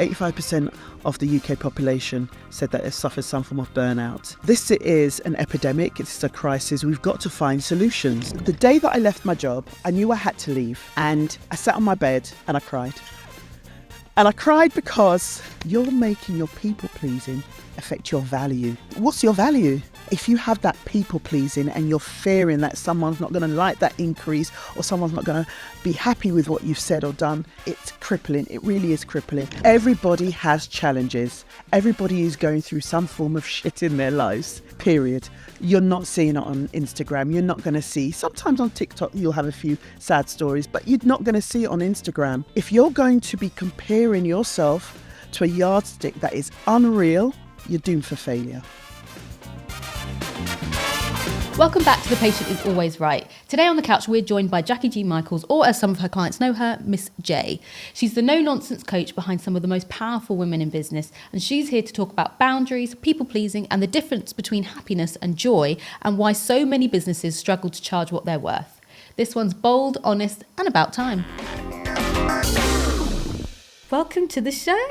85% of the UK population said that it suffers some form of burnout. This is an epidemic, it's a crisis. We've got to find solutions. The day that I left my job, I knew I had to leave, and I sat on my bed and I cried. And I cried because you're making your people pleasing affect your value. What's your value? If you have that people pleasing and you're fearing that someone's not going to like that increase or someone's not going to be happy with what you've said or done, it's crippling. It really is crippling. Everybody has challenges. Everybody is going through some form of shit in their lives, period. You're not seeing it on Instagram. You're not going to see, sometimes on TikTok you'll have a few sad stories, but you're not going to see it on Instagram. If you're going to be comparing yourself to a yardstick that is unreal, you're doomed for failure. Welcome back to The Patient is Always Right. Today on the couch, we're joined by Jackie G. Michaels, or as some of her clients know her, Miss J. She's the no-nonsense coach behind some of the most powerful women in business, and she's here to talk about boundaries, people-pleasing, and the difference between happiness and joy, and why so many businesses struggle to charge what they're worth. This one's bold, honest, and about time. Welcome to the show.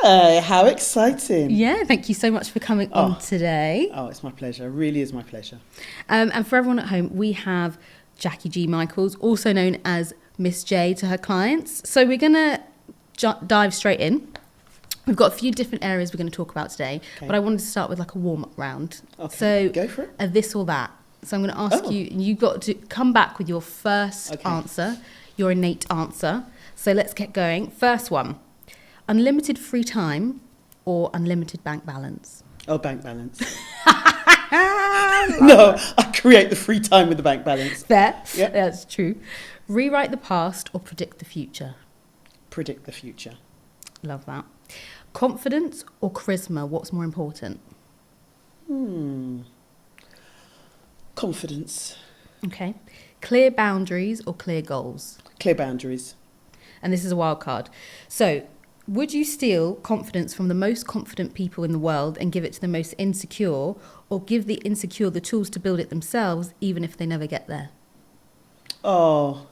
Hey, how exciting. Yeah, thank you so much for coming on today. Oh, it's my pleasure. It really is my pleasure. And for everyone at home, we have Jackie G. Michaels, also known as Miss J to her clients. So we're going to dive straight in. We've got a few different areas we're going to talk about today, but I wanted to start with like a warm-up round. Okay, so go for it. A this or that. So I'm going to ask you, and you've got to come back with your first answer, your innate answer. So let's get going. First one, unlimited free time or unlimited bank balance? Oh, bank balance. No, I create the free time with the bank balance. Fair. Yep. That's true. Rewrite the past or predict the future? Predict the future. Love that. Confidence or charisma? What's more important? Confidence. Okay. Clear boundaries or clear goals? Clear boundaries. And this is a wild card. So, would you steal confidence from the most confident people in the world and give it to the most insecure, or give the insecure the tools to build it themselves, even if they never get there? Oh,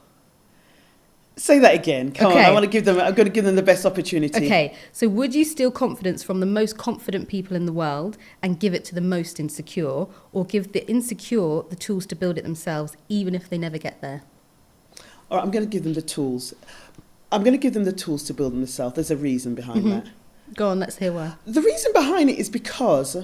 say that again. Come on, I'm going to give them the best opportunity. Okay, so would you steal confidence from the most confident people in the world and give it to the most insecure, or give the insecure the tools to build it themselves, even if they never get there? All right, I'm going to give them the tools. I'm going to give them the tools to build themselves. There's a reason behind that. Go on, let's hear why. The reason behind it is because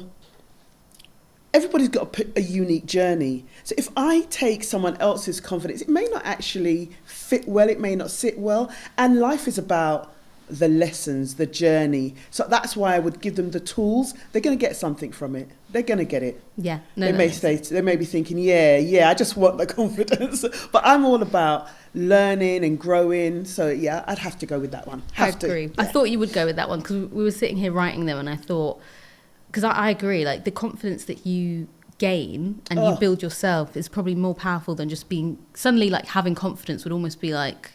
everybody's got a unique journey. So if I take someone else's confidence, it may not actually fit well, it may not sit well. And life is about the lessons, the journey. So that's why I would give them the tools. They're going to get something from it. They're going to get it. Yeah. They may be thinking, I just want the confidence. But I'm all about learning and growing. So yeah, I'd have to go with that one. I agree. Yeah. I thought you would go with that one because we were sitting here writing them, and I thought, because I agree, like the confidence that you gain and you build yourself is probably more powerful than just being suddenly like having confidence would almost be like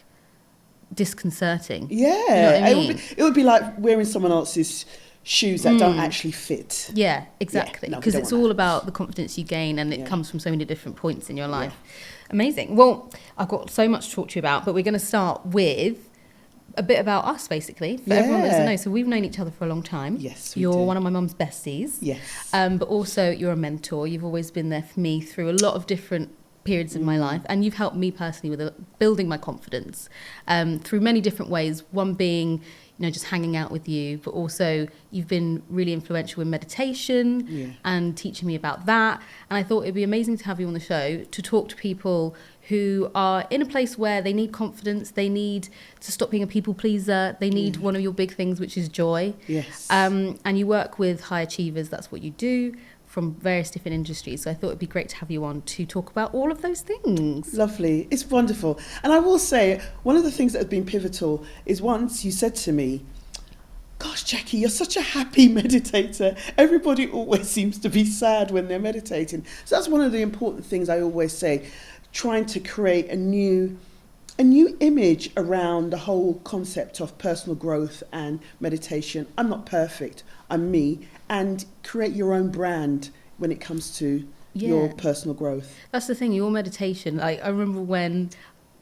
disconcerting. Yeah, you know what I mean? It would be like wearing someone else's shoes that don't actually fit. Yeah, exactly. Because it's all about the confidence you gain, and it comes from so many different points in your life. Yeah. Amazing. Well, I've got so much to talk to you about, but we're going to start with a bit about us, basically, for everyone that doesn't know. So we've known each other for a long time. Yes, You're one of my mum's besties. Yes. But also you're a mentor. You've always been there for me through a lot of different periods in my life, and you've helped me personally with building my confidence through many different ways. One being, just hanging out with you, but also you've been really influential in meditation and teaching me about that. And I thought it'd be amazing to have you on the show to talk to people who are in a place where they need confidence, they need to stop being a people pleaser, they need one of your big things, which is joy. Yes. And you work with high achievers, that's what you do, from various different industries. So I thought it'd be great to have you on to talk about all of those things. Lovely. It's wonderful. And I will say, one of the things that has been pivotal is once you said to me, gosh, Jackie, you're such a happy meditator. Everybody always seems to be sad when they're meditating. So that's one of the important things I always say, trying to create a new image around the whole concept of personal growth and meditation. I'm not perfect, I'm me, and create your own brand when it comes to your personal growth. That's the thing, your meditation. Like, I remember when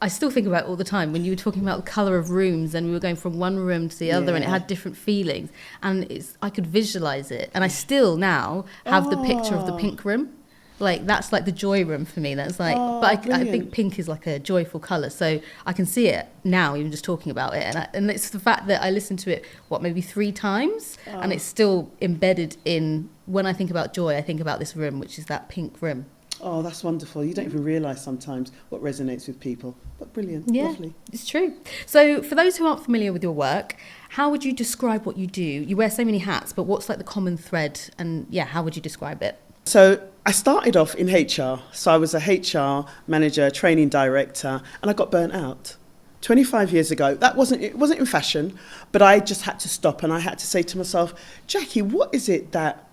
I still think about it all the time when you were talking about the colour of rooms and we were going from one room to the other and it had different feelings. And I could visualise it. And I still now have the picture of the pink room. Like, that's like the joy room for me. That's like, but I think pink is like a joyful colour. So I can see it now, even just talking about it. And it's the fact that I listened to it, maybe 3 times? And it's still embedded in, when I think about joy, I think about this room, which is that pink room. Oh, that's wonderful. You don't even realise sometimes what resonates with people. But brilliant, yeah, lovely. It's true. So for those who aren't familiar with your work, how would you describe what you do? You wear so many hats, but what's like the common thread? And yeah, how would you describe it? So I started off in HR. So I was a HR manager, training director, and I got burnt out 25 years ago. It wasn't in fashion, but I just had to stop and I had to say to myself, Jackie, what is it that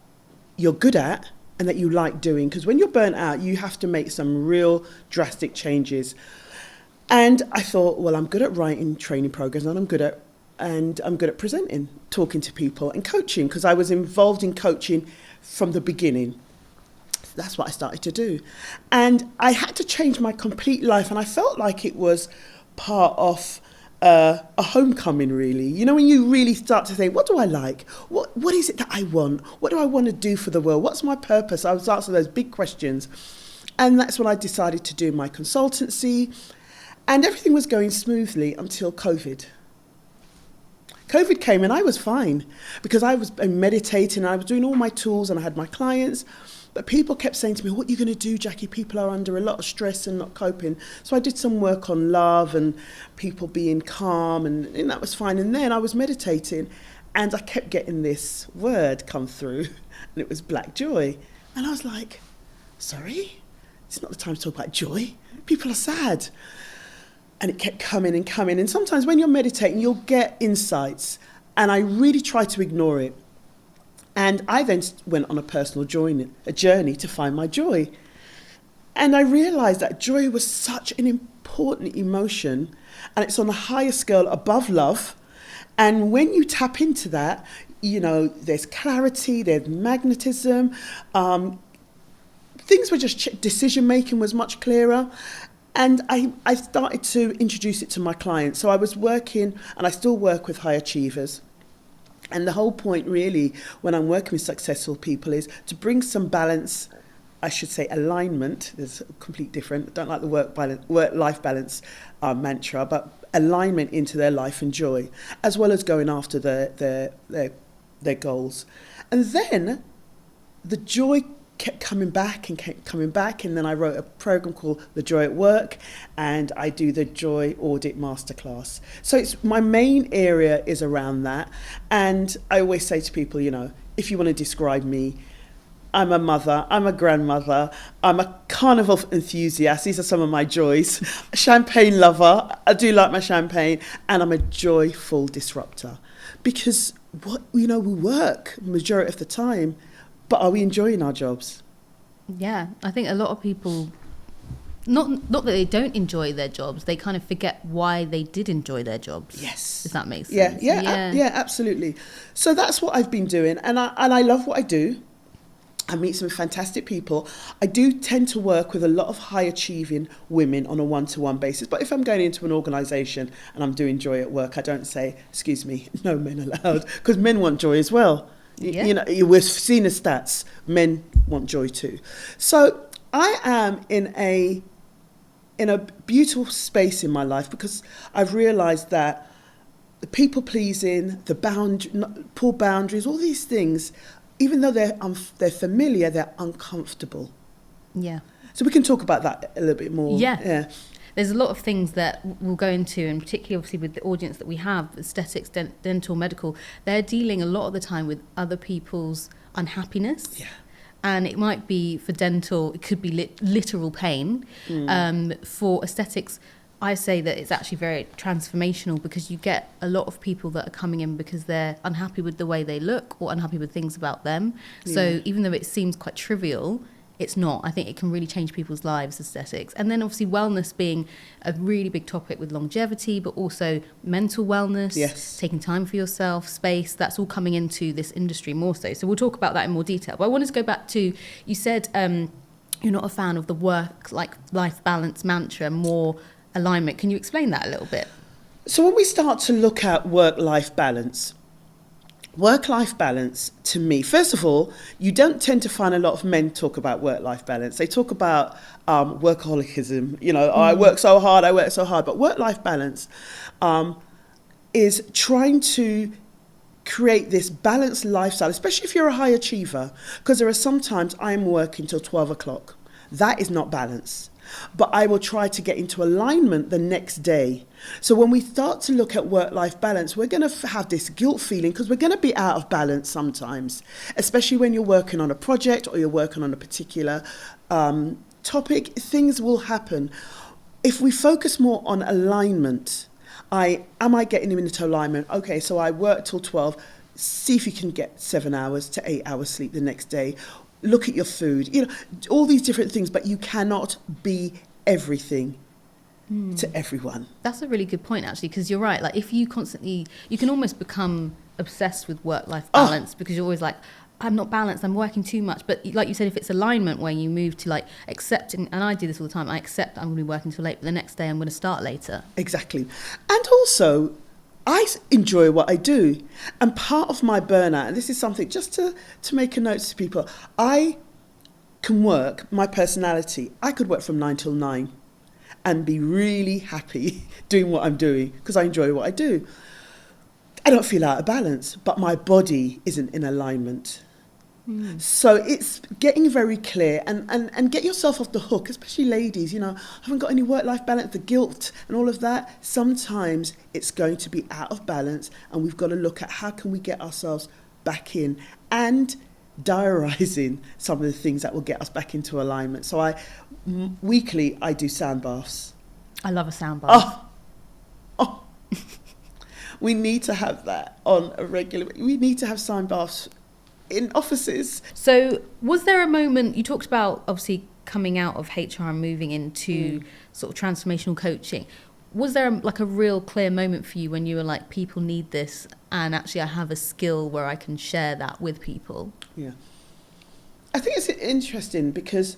you're good at and that you like doing? Because when you're burnt out, you have to make some real drastic changes. And I thought, well, I'm good at writing training programs and I'm good at presenting, talking to people and coaching, because I was involved in coaching from the beginning. That's what I started to do. And I had to change my complete life. And I felt like it was part of a homecoming, really. You know, when you really start to think, what do I like? What is it that I want? What do I want to do for the world? What's my purpose? I was asking those big questions. And that's when I decided to do my consultancy. And everything was going smoothly until COVID. COVID came and I was fine because I was meditating, I was doing all my tools and I had my clients. But people kept saying to me, what are you going to do, Jackie? People are under a lot of stress and not coping. So I did some work on love and people being calm, and that was fine. And then I was meditating and I kept getting this word come through, and it was black joy. And I was like, sorry, it's not the time to talk about joy. People are sad. And it kept coming and coming. And sometimes when you're meditating, you'll get insights. And I really tried to ignore it. And I then went on a personal journey to find my joy. And I realised that joy was such an important emotion, and it's on the highest scale above love. And when you tap into that, you know, there's clarity, there's magnetism. Things were just, decision-making was much clearer. And I started to introduce it to my clients. So I was working, and I still work with high achievers. And the whole point really when I'm working with successful people is to bring some balance, I should say alignment. There's a complete different, I don't like the work-life balance mantra, but alignment into their life and joy, as well as going after their goals. And then the joy kept coming back, and then I wrote a program called The Joy at Work, and I do the Joy Audit Masterclass. So it's my main area is around that. And I always say to people, you know, if you want to describe me, I'm a mother, I'm a grandmother, I'm a carnival enthusiast. These are some of my joys. Champagne lover, I do like my champagne, and I'm a joyful disruptor. Because we work majority of the time, but are we enjoying our jobs? Yeah, I think a lot of people, not that they don't enjoy their jobs, they kind of forget why they did enjoy their jobs. Yes. If that makes sense. Yeah, absolutely. So that's what I've been doing, and I love what I do. I meet some fantastic people. I do tend to work with a lot of high-achieving women on a one-to-one basis. But if I'm going into an organisation and I'm doing joy at work, I don't say, excuse me, no men allowed, because men want joy as well. Yeah. You know, we've seen the stats. Men want joy too. So I am in a beautiful space in my life because I've realised that the people pleasing, poor boundaries, all these things, even though they're familiar, they're uncomfortable. Yeah. So we can talk about that a little bit more. Yeah. There's a lot of things that we'll go into, and particularly obviously with the audience that we have, aesthetics, dental, medical, they're dealing a lot of the time with other people's unhappiness. Yeah. And it might be for dental, it could be literal pain. For aesthetics, I say that it's actually very transformational because you get a lot of people that are coming in because they're unhappy with the way they look or unhappy with things about them. Yeah. So even though it seems quite trivial, it's not. I think it can really change people's lives, aesthetics. And then obviously wellness being a really big topic with longevity, but also mental wellness, yes, taking time for yourself, space, that's all coming into this industry more so. So we'll talk about that in more detail. But I wanted to go back to, you said you're not a fan of the work-life balance mantra, more alignment. Can you explain that a little bit? So when we start to look at work-life balance to me, first of all, you don't tend to find a lot of men talk about work-life balance. They talk about workaholicism, I work so hard. But work-life balance is trying to create this balanced lifestyle, especially if you're a high achiever, because there are sometimes I'm working till 12 o'clock. That is not balance. But I will try to get into alignment the next day. So when we start to look at work-life balance, we're going to have this guilt feeling because we're going to be out of balance sometimes, especially when you're working on a project or you're working on a particular topic. Things will happen. If we focus more on alignment, am I getting into alignment? Okay, so I work till 12. See if you can get 7 hours to 8 hours sleep the next day. Look at your food, all these different things, but you cannot be everything to everyone. That's a really good point, actually, because you're right. Like, if you constantly, you can almost become obsessed with work-life balance because you're always like, I'm not balanced, I'm working too much. But like you said, if it's alignment where you move to like accepting, and I do this all the time, I accept I'm going to be working till late, but the next day I'm going to start later. Exactly. And also, I enjoy what I do. And part of my burnout, and this is something just to make a note to people, I can work, my personality, I could work from 9 till 9 and be really happy doing what I'm doing because I enjoy what I do. I don't feel out of balance, but my body isn't in alignment. So it's getting very clear and get yourself off the hook, especially ladies, haven't got any work-life balance, the guilt and all of that. Sometimes it's going to be out of balance and we've got to look at how can we get ourselves back in and diarising some of the things that will get us back into alignment. So weekly I do sound baths. I love a sound bath. Oh. We need to have that on a regular, we need to have sound baths in offices. So was there a moment, you talked about obviously coming out of HR and moving into sort of transformational coaching. Was there a real clear moment for you when you were like, people need this and actually I have a skill where I can share that with people? Yeah. I think it's interesting because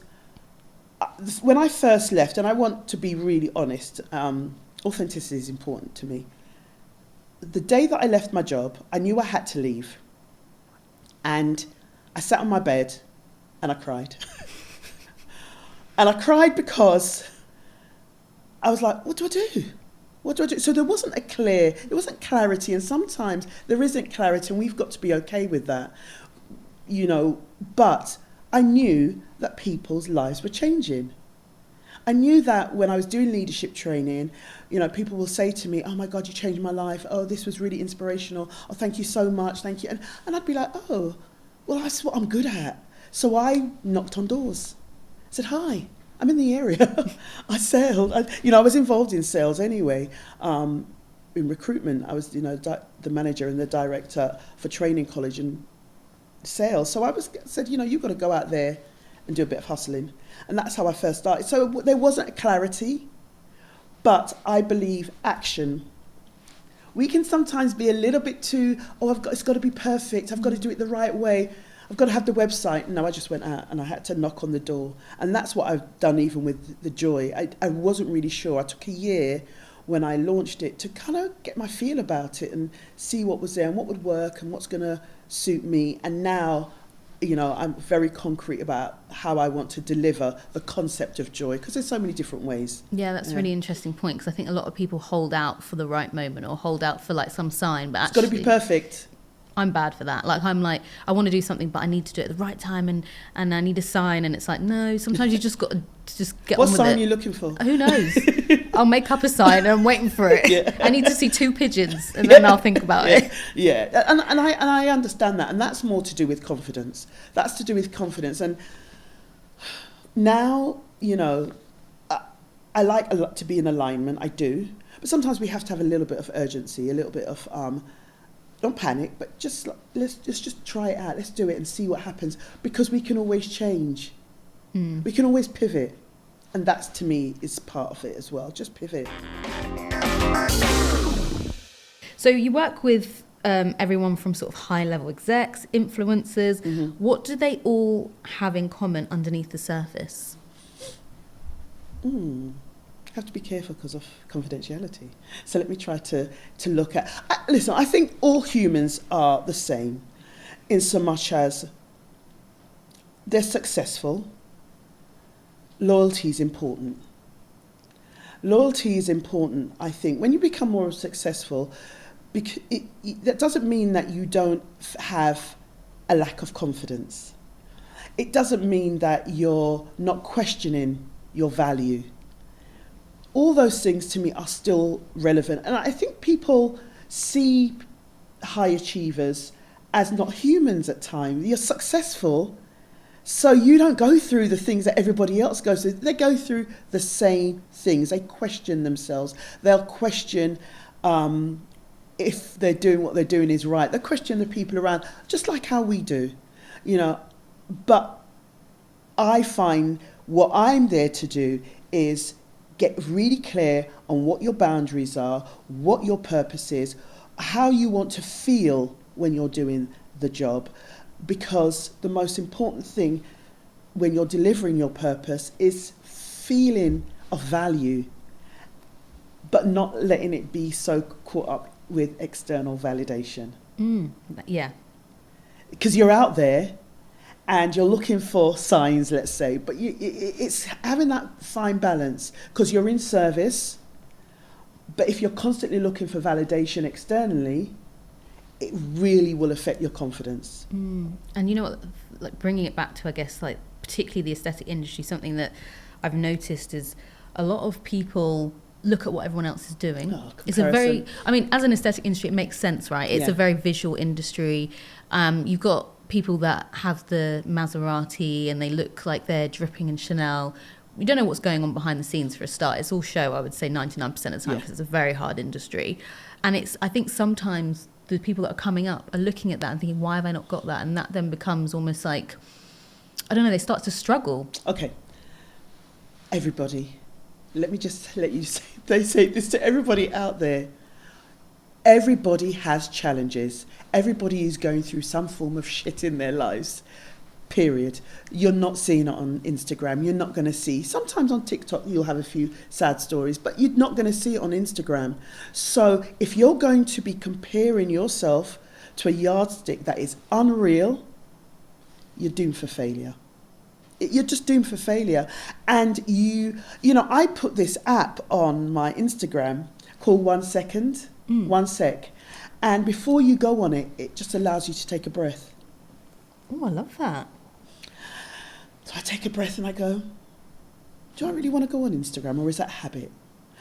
when I first left, and I want to be really honest, authenticity is important to me. The day that I left my job, I knew I had to leave. And I sat on my bed and I cried. And I cried because I was like, what do I do? What do I do? So there wasn't clarity. And sometimes there isn't clarity and we've got to be okay with that, but I knew that people's lives were changing. I knew that when I was doing leadership training, people will say to me, oh my God, you changed my life. Oh, this was really inspirational. Oh, thank you so much. Thank you. And I'd be like, oh, well, that's what I'm good at. So I knocked on doors. I said, hi, I'm in the area. I sailed. I was involved in sales anyway. In recruitment, I was, the manager and the director for training college and sales. So I said, you've got to go out there and do a bit of hustling. And that's how I first started. So there wasn't a clarity, but I believe action. We can sometimes be a little bit too, it's got to be perfect. I've got to do it the right way. I've got to have the website. No, I just went out and I had to knock on the door. And that's what I've done even with the Joy. I wasn't really sure. I took a year when I launched it to kind of get my feel about it and see what was there and what would work and what's going to suit me. And now, I'm very concrete about how I want to deliver the concept of joy because there's so many different ways. Yeah, that's a really interesting point because I think a lot of people hold out for the right moment or hold out for like some sign, but it's got to be perfect. I'm bad for that. Like I'm like, I want to do something, but I need to do it at the right time and I need a sign. And it's like, no, sometimes you just got to just get on with it. What sign are you looking for? Who knows? I'll make up a sign and I'm waiting for it. Yeah. I need to see 2 pigeons and then I'll think about it. Yeah, and I understand that. And that's more to do with confidence. That's to do with confidence. And now, I like a lot to be in alignment. I do. But sometimes we have to have a little bit of urgency, a little bit of... don't panic, but let's just try it out. Let's do it and see what happens because we can always change. We can always pivot. And that's, to me, is part of it as well. Just pivot. So you work with everyone from sort of high-level execs, influencers. Mm-hmm. What do they all have in common underneath the surface? have to be careful because of confidentiality. So let me try to look at... listen, I think all humans are the same in so much as they're successful. Loyalty is important. Loyalty is important, I think. When you become more successful, that doesn't mean that you don't have a lack of confidence. It doesn't mean that you're not questioning your value. All those things to me are still relevant. And I think people see high achievers as not humans at times. You're successful, so you don't go through the things that everybody else goes through. They go through the same things. They question themselves. They'll question if they're doing what they're doing is right. They question the people around, just like how we do, you know. But I find what I'm there to do is get really clear on what your boundaries are, what your purpose is, how you want to feel when you're doing the job. Because the most important thing when you're delivering your purpose is feeling of value, but not letting it be so caught up with external validation. Yeah. Because you're out there and you're looking for signs, let's say, but it's having that fine balance, because you're in service, but if you're constantly looking for validation externally, it really will affect your confidence. And you know what, like bringing it back to, I guess, like particularly the aesthetic industry, something that I've noticed is a lot of people look at what everyone else is doing. It's a very, I mean, as an aesthetic industry, it makes sense, right? It's a very visual industry. You've got people that have the Maserati and they look like they're dripping in Chanel. We don't know what's going on behind the scenes for a start. It's all show, I would say 99% of the time, because it's a very hard industry. And I think sometimes the people that are coming up are looking at that and thinking, why have I not got that? And that then becomes almost like, I don't know, they start to struggle. Okay. Everybody, let me just let you say, they say this to everybody out there. Everybody has challenges. Everybody is going through some form of shit in their lives. Period. You're not seeing it on Instagram. You're not going to see. Sometimes on TikTok you'll have a few sad stories, but you're not going to see it on Instagram. So if you're going to be comparing yourself to a yardstick that is unreal, you're doomed for failure. You're just doomed for failure. And you know, I put this app on my Instagram called 1 second, 1 sec. And before you go on it, it just allows you to take a breath. Oh, I love that. So I take a breath and I go, do I really want to go on Instagram, or is that habit?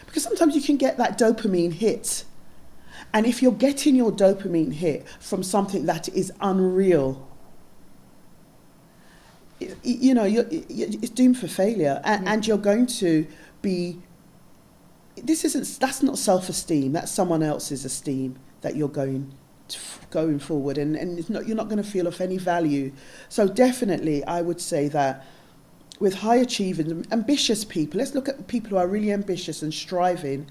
Because sometimes you can get that dopamine hit. And if you're getting your dopamine hit from something that is unreal, you know, it's doomed for failure. And you're going to be, that's not self-esteem, that's someone else's esteem that you're going forward, and you're not going to feel of any value. So definitely I would say that with high achieving, ambitious people, let's look at people who are really ambitious and striving,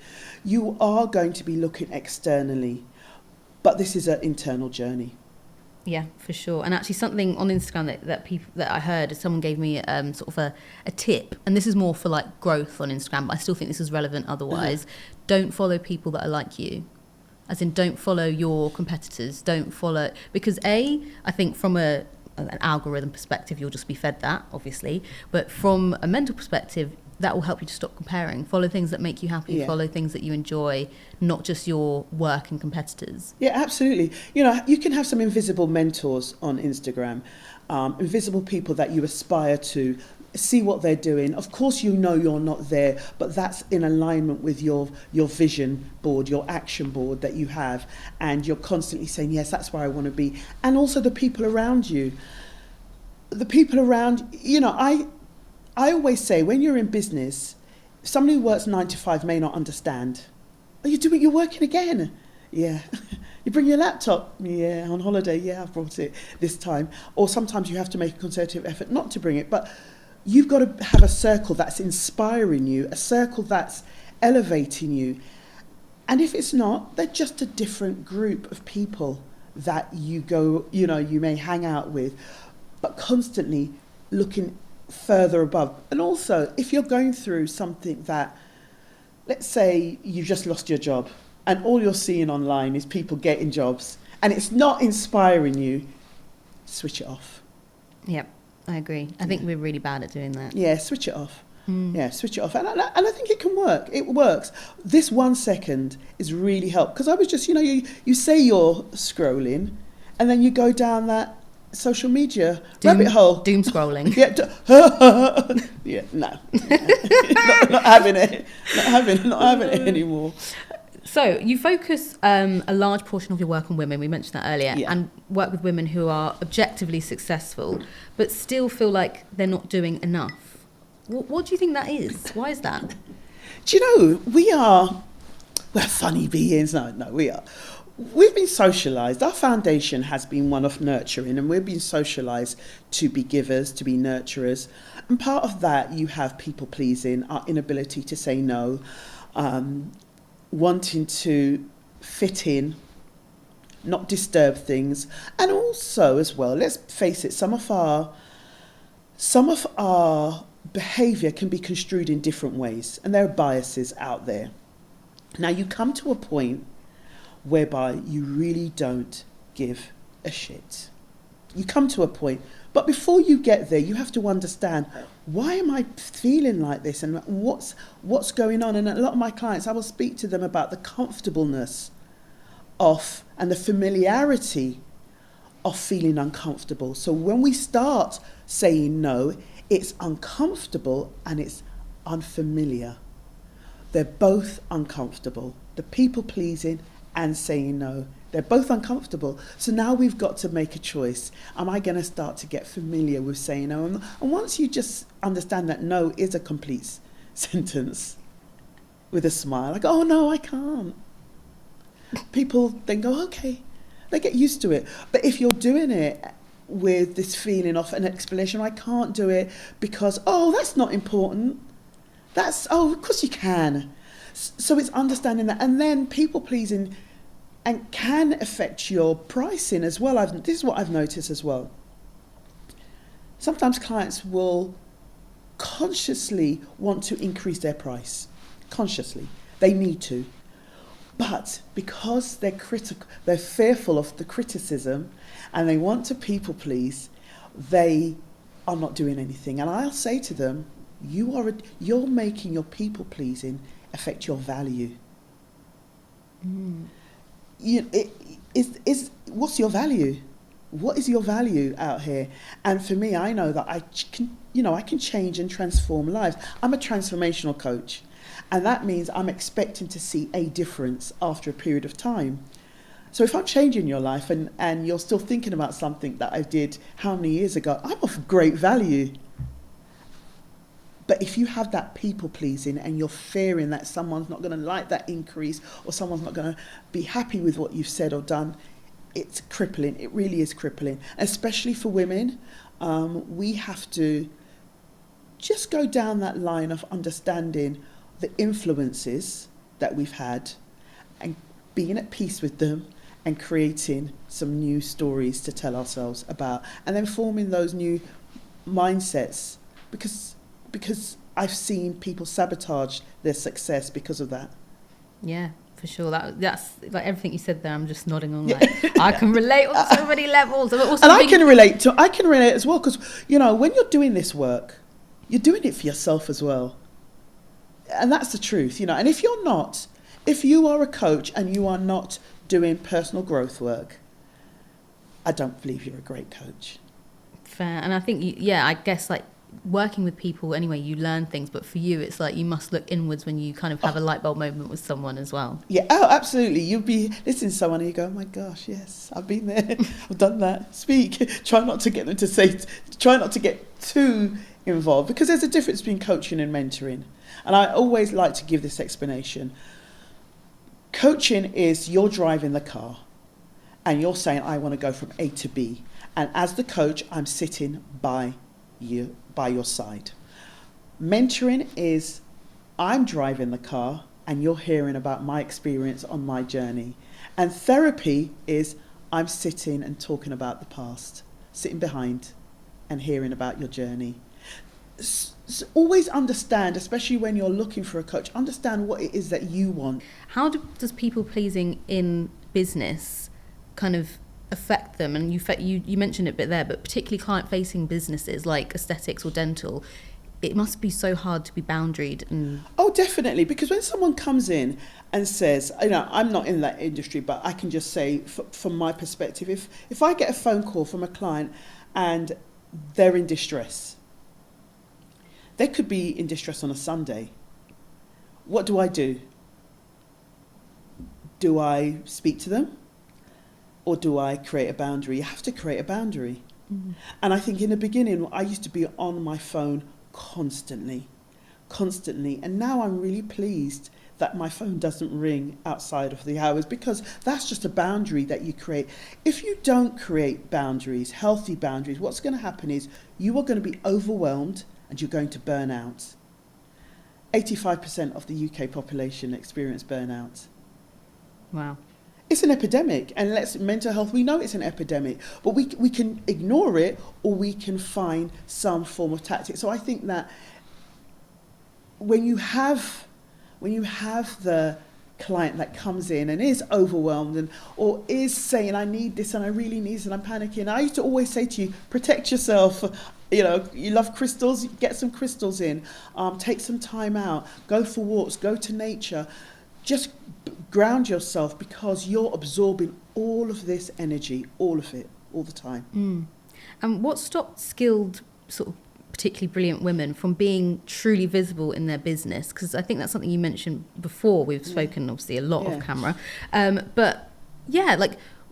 you are going to be looking externally, but this is an internal journey. Yeah, for sure. And actually something on Instagram that I heard, someone gave me sort of a tip, and this is more for like growth on Instagram, but I still think this is relevant otherwise. Don't follow people that are like you. As in, don't follow your competitors. Don't follow, because I think from an algorithm perspective, you'll just be fed that, obviously. But from a mental perspective, that will help you to stop comparing. Follow things that make you happy. Follow things that you enjoy, not just your work and competitors. Yeah, absolutely. You know, you can have some invisible mentors on Instagram, invisible people that you aspire to. See what they're doing. Of course, you know you're not there, but that's in alignment with your vision board, your action board that you have, and you're constantly saying, yes, that's where I want to be. And also the people around you. The people around, you know, I always say, when you're in business, somebody who works 9 to 5 may not understand. Oh, you're working again? Yeah. You bring your laptop? Yeah. On holiday? Yeah, I've brought it this time. Or sometimes you have to make a concerted effort not to bring it, but you've got to have a circle that's inspiring you, a circle that's elevating you. And if it's not, they're just a different group of people that you may hang out with, but constantly looking further above. And also, if you're going through something that let's say you've just lost your job and all you're seeing online is people getting jobs and it's not inspiring you, switch it off. Yep, I agree. I think we're really bad at doing that. Yeah, switch it off. Yeah, switch it off. And I think it can work. It works. This 1 second is really helped. Because I was just, you say you're scrolling and then you go down that social media rabbit hole. Doom scrolling. Yeah, no. not having it. Not having it anymore. So you focus a large portion of your work on women, we mentioned that earlier, and work with women who are objectively successful, but still feel like they're not doing enough. What do you think that is? Why is that? Do you know, we're funny beings. No, we are. We've been socialised. Our foundation has been one of nurturing, and we've been socialised to be givers, to be nurturers. And part of that, you have people pleasing, our inability to say no, wanting to fit in, not disturb things. And also as well, let's face it, some of our behaviour can be construed in different ways, and there are biases out there. Now you come to a point whereby you really don't give a shit. You come to a point, but before you get there, you have to understand, why am I feeling like this, and what's going on? And a lot of my clients, I will speak to them about the comfortableness of and the familiarity of feeling uncomfortable. So when we start saying no, it's uncomfortable and it's unfamiliar. They're both uncomfortable. The people pleasing and saying no, they're both uncomfortable. So now we've got to make a choice. Am I going to start to get familiar with saying no? And once you just understand that no is a complete sentence with a smile, like, oh no, I can't. People then go, okay, they get used to it. But if you're doing it with this feeling of an explanation, I can't do it because, oh, that's not important. Of course you can. So it's understanding that. And then people pleasing and can affect your pricing as well. This is what I've noticed as well. Sometimes clients will consciously want to increase their price. Consciously. They need to. But because they're critical, they're fearful of the criticism and they want to people please, they are not doing anything. And I'll say to them, you're making your people pleasing affect your value. What's your value? What is your value out here? And for me, I know that I can change and transform lives. I'm a transformational coach, and that means I'm expecting to see a difference after a period of time. So if I'm changing your life and you're still thinking about something that I did how many years ago, I'm of great value. But if you have that people pleasing and you're fearing that someone's not going to like that increase or someone's not going to be happy with what you've said or done, it's crippling. It really is crippling. Especially for women, we have to just go down that line of understanding the influences that we've had and being at peace with them and creating some new stories to tell ourselves about, and then forming those new mindsets because I've seen people sabotage their success because of that. Yeah, for sure. That's like everything you said there. I'm just nodding on. Like, I can relate on so many levels. I can relate as well because when you're doing this work, you're doing it for yourself as well, and that's the truth. And if you are a coach and you are not doing personal growth work, I don't believe you're a great coach. Fair, and I think I guess like working with people anyway, you learn things, but for you it's like you must look inwards when you kind of have a light bulb moment with someone as well. Absolutely. You'll be listening to someone and you go, oh my gosh, yes, I've been there, I've done that. Speak. Try not to get too involved, because there's a difference between coaching and mentoring, and I always like to give this explanation. Coaching is you're driving the car and you're saying, I want to go from A to B, and as the coach I'm sitting by your side. Mentoring is I'm driving the car and you're hearing about my experience on my journey. And therapy is I'm sitting and talking about the past, sitting behind and hearing about your journey. always understand, especially when you're looking for a coach, understand what it is that you want. How does people pleasing in business kind of affect them? And you mentioned it a bit there, but particularly client-facing businesses like aesthetics or dental, it must be so hard to be boundaried. Oh, definitely, because when someone comes in and says, I'm not in that industry, but I can just say from my perspective, if I get a phone call from a client and they're in distress, they could be in distress on a Sunday. What do? Do I speak to them? Or do I create a boundary? You have to create a boundary. Mm-hmm. And I think in the beginning, I used to be on my phone constantly. And now I'm really pleased that my phone doesn't ring outside of the hours, because that's just a boundary that you create. If you don't create boundaries, healthy boundaries, what's going to happen is you are going to be overwhelmed and you're going to burn out. 85% of the UK population experience burnout. Wow. It's an epidemic, and mental health, we know it's an epidemic, but we can ignore it, or we can find some form of tactic. So I think that when you have the client that comes in and is overwhelmed or is saying, I need this and I really need this and I'm panicking, I used to always say to you, protect yourself. You love crystals, get some crystals in, take some time out, go for walks, go to nature, just ground yourself, because you're absorbing all of this energy, all of it, all the time. And what stopped skilled, sort of particularly brilliant women from being truly visible in their business? Because I think that's something you mentioned before. We've spoken obviously a lot off camera, but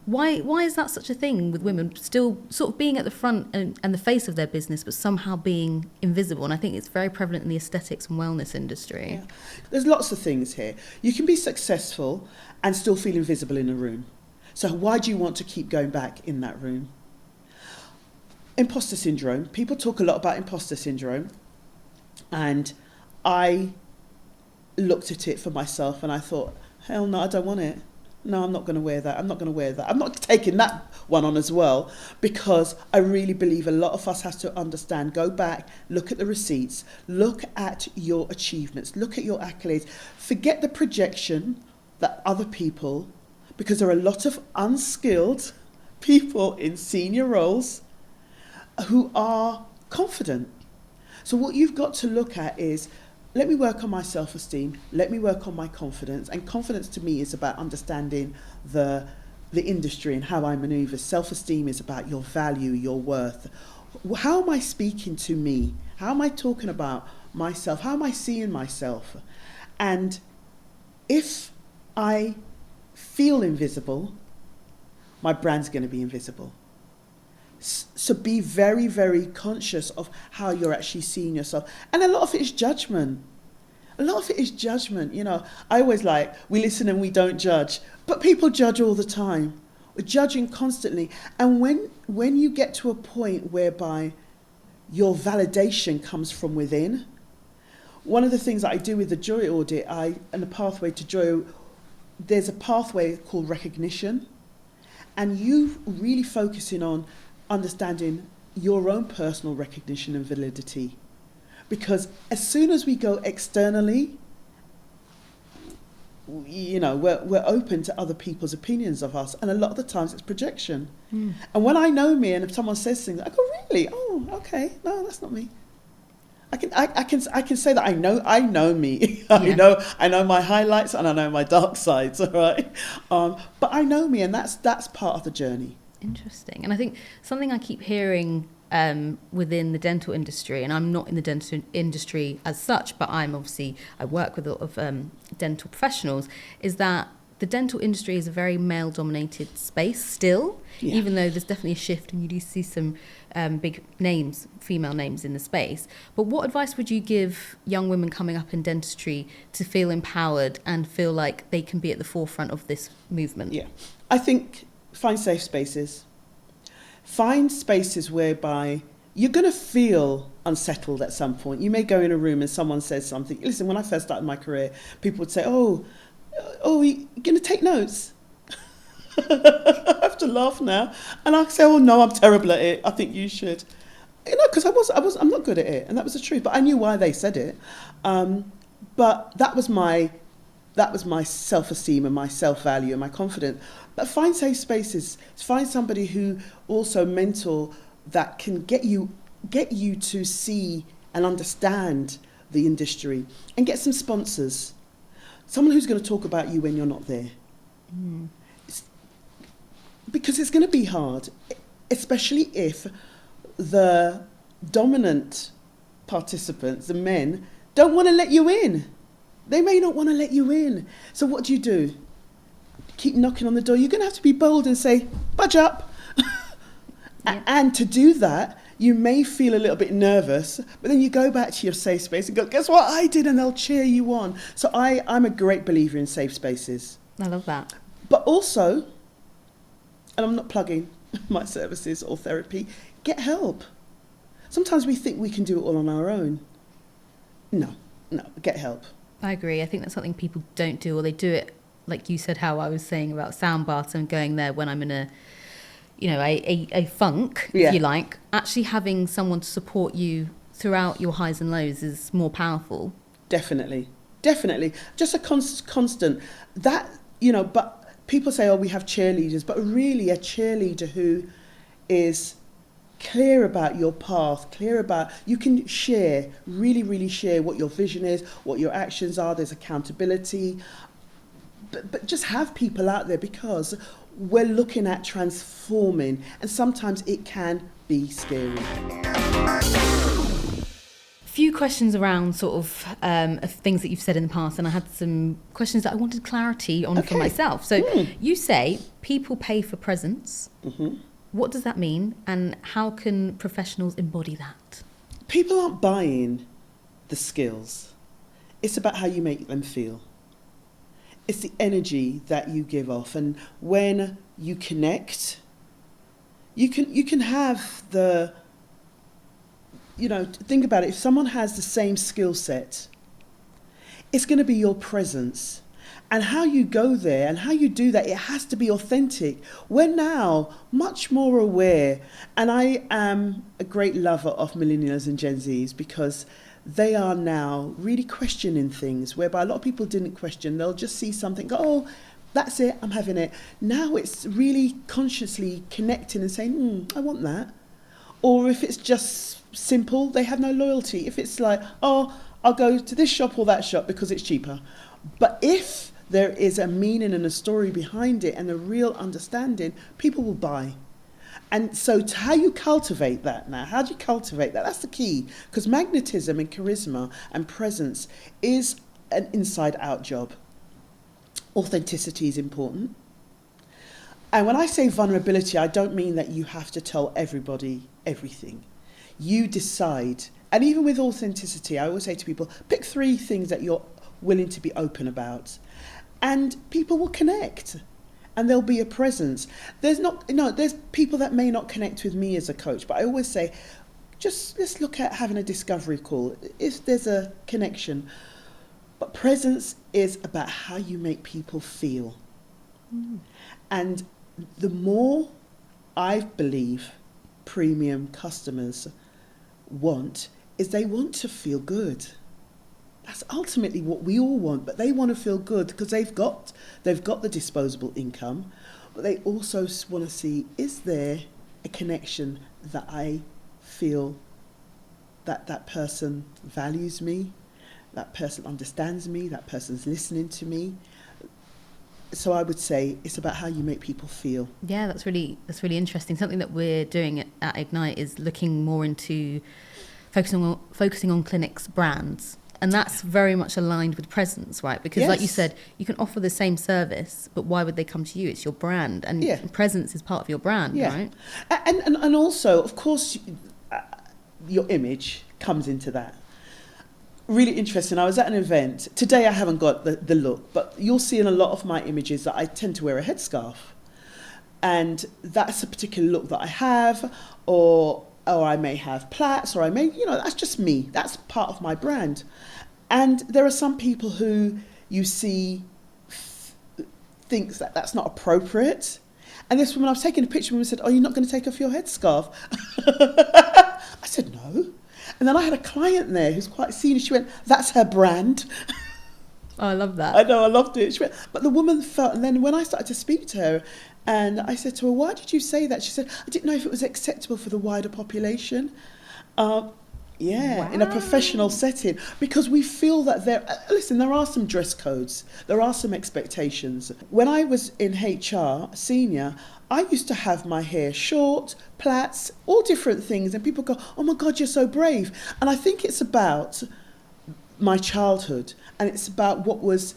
why is that such a thing with women still sort of being at the front and the face of their business, but somehow being invisible? And I think it's very prevalent in the aesthetics and wellness industry. Yeah. There's lots of things here. You can be successful and still feel invisible in a room. So why do you want to keep going back in that room? Imposter syndrome. People talk a lot about imposter syndrome. And I looked at it for myself and I thought, hell no, I don't want it. No, I'm not going to wear that. I'm not taking that one on as well, because I really believe a lot of us have to understand, go back, look at the receipts, look at your achievements, look at your accolades. Forget the projection that other people, because there are a lot of unskilled people in senior roles who are confident. So what you've got to look at is, let me work on my self-esteem, let me work on my confidence. And confidence to me is about understanding the industry and how I maneuver. Self-esteem is about your value, your worth. How am I speaking to me? How am I talking about myself? How am I seeing myself? And if I feel invisible, my brand's going to be invisible. So be very, very conscious of how you're actually seeing yourself. And a lot of it is judgment. I always we listen and we don't judge. But people judge all the time. We're judging constantly. And when you get to a point whereby your validation comes from within, one of the things that I do with the Joy Audit, and the pathway to joy, there's a pathway called recognition. And you really focusing on understanding your own personal recognition and validity. Because as soon as we go externally, we're open to other people's opinions of us, and a lot of the times it's projection. And when I know me, and if someone says things, I go, really? Oh, okay, no, that's not me. I can say that I know me. Yeah. I know my highlights and I know my dark sides, all right? But I know me, and that's part of the journey. Interesting. And I think something I keep hearing within the dental industry, and I'm not in the dental industry as such, but I work with a lot of dental professionals, is that the dental industry is a very male-dominated space still, even though there's definitely a shift and you do see some big names, female names in the space. But what advice would you give young women coming up in dentistry to feel empowered and feel like they can be at the forefront of this movement? Yeah, I think find safe spaces. Find spaces whereby you're going to feel unsettled at some point. You may go in a room and someone says something. Listen, when I first started my career, people would say, oh, you're going to take notes? I have to laugh now. And I say, oh, no, I'm terrible at it. I think you should. Because I'm not good at it, and that was the truth. But I knew why they said it. But that was my self-esteem and my self-value and my confidence. But find safe spaces. Find somebody who also mentor that can get you to see and understand the industry, and get some sponsors. Someone who's going to talk about you when you're not there. Because it's going to be hard, especially if the dominant participants, the men, don't want to let you in. They may not want to let you in. So what do? Keep knocking on the door. You're going to have to be bold and say, budge up. Yeah. And to do that, you may feel a little bit nervous, but then you go back to your safe space and go, guess what I did? And they'll cheer you on. So I'm a great believer in safe spaces. I love that. But also, and I'm not plugging my services or therapy, get help. Sometimes we think we can do it all on our own. No, get help. I agree. I think that's something people don't do, or they do it, like you said, how I was saying about sound baths and going there when I'm in a funk, if you like. Actually having someone to support you throughout your highs and lows is more powerful. Definitely. Just a constant. That, but people say, we have cheerleaders, but really a cheerleader who is clear about your path, you can share, really share what your vision is, what your actions are. There's accountability. But just have people out there, because we're looking at transforming, and sometimes it can be scary. Few questions around sort of things that you've said in the past, and I had some questions that I wanted clarity on for myself. So you say people pay for presence. Mm-hmm. What does that mean, and how can professionals embody that? People aren't buying the skills. It's about how you make them feel. It's the energy that you give off, and when you connect, you can have the, think about it. If someone has the same skill set, it's going to be your presence. And how you go there and how you do that, it has to be authentic. We're now much more aware, and I am a great lover of millennials and Gen Zs, because they are now really questioning things, whereby a lot of people didn't question. They'll just see something, go, oh, that's it, I'm having it. Now it's really consciously connecting and saying, I want that. Or if it's just simple, they have no loyalty. If it's like, oh, I'll go to this shop or that shop because it's cheaper. But if there is a meaning and a story behind it and a real understanding, people will buy. And so how you cultivate that now, how do you cultivate that? That's the key, because magnetism and charisma and presence is an inside-out job. Authenticity is important. And when I say vulnerability, I don't mean that you have to tell everybody everything. You decide. And even with authenticity, I always say to people, pick 3 things that you're willing to be open about. And people will connect. And there'll be a presence. There's people that may not connect with me as a coach, but I always say, just let's look at having a discovery call, if there's a connection. But presence is about how you make people feel. And the more, I believe, premium customers want, is they want to feel good. That's ultimately what we all want, but they want to feel good because they've got the disposable income, but they also want to see, is there a connection that I feel that person values me, that person understands me, that person's listening to me. So I would say it's about how you make people feel. Yeah, that's really interesting. Something that we're doing at Ignite is looking more into focusing on clinics' brands. And that's very much aligned with presence, right? Because like you said, you can offer the same service, but why would they come to you? It's your brand, and presence is part of your brand, right? And also, of course, your image comes into that. Really interesting. I was at an event. Today I haven't got the look, but you'll see in a lot of my images that I tend to wear a headscarf. And that's a particular look that I have, or I may have plaits, or I may, that's just me. That's part of my brand. And there are some people who you see thinks that that's not appropriate. And this woman, I was taking a picture of, and said, "Are you not going to take off your headscarf?" I said, "No." And then I had a client there who's quite senior. She went, "That's her brand." Oh, I love that. I know, I loved it. She went, but the woman felt, and then when I started to speak to her, and I said to her, "Why did you say that?" She said, "I didn't know if it was acceptable for the wider population." In a professional setting, because we feel that there are some dress codes, there are some expectations. When I was in HR senior, I used to have my hair short, plaits, all different things, and people go, "Oh my God, you're so brave." And I think it's about my childhood, and it's about what was